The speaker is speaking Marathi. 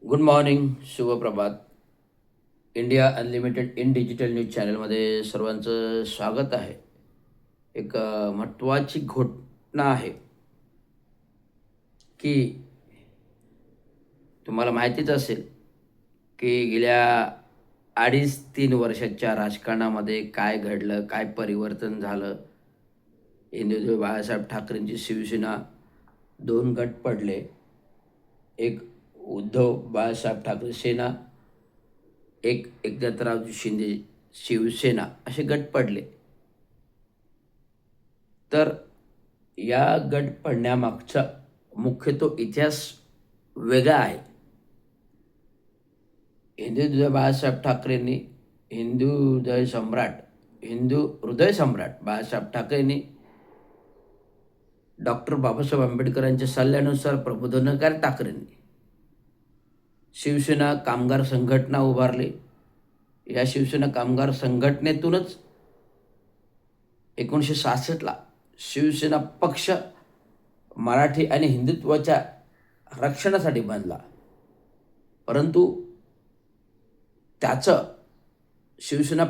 गुड मॉर्निंग, शुभप्रभात. India unlimited in digital news चॅनलमध्ये सर्वांचं स्वागत आहे. एक महत्त्वाची घटना आहे की तुम्हाला माहितीच असेल की गेल्या 2.5-3 वर्षाच्या राजकारणामध्ये काय घडलं, काय परिवर्तन झालं. हिंदुत्व बाळासाहेब ठाकरेंची शिवसेना 2 गट पडले. एक उद्धव बाळासाहेब ठाकरे सेना, एक एकनाथरावजी शिंदे शिवसेना असे गट पडले. तर या गट पडण्यामागचा मुख्य तो इतिहास वेगळा आहे. हिंदुत्व बाळासाहेब ठाकरेंनी हिंदू हृदय सम्राट बाळासाहेब ठाकरेंनी डॉक्टर बाबासाहेब आंबेडकरांच्या सल्ल्यानुसार प्रबोधनकार ठाकरेंनी शिवसेना कामगार संघटना उभारली. या शिवसेना कामगार संघटनेतूनच 1966ला शिवसेना पक्ष मराठी आणि हिंदुत्वाच्या रक्षणासाठी बनला. परंतु त्याचं शिवसेना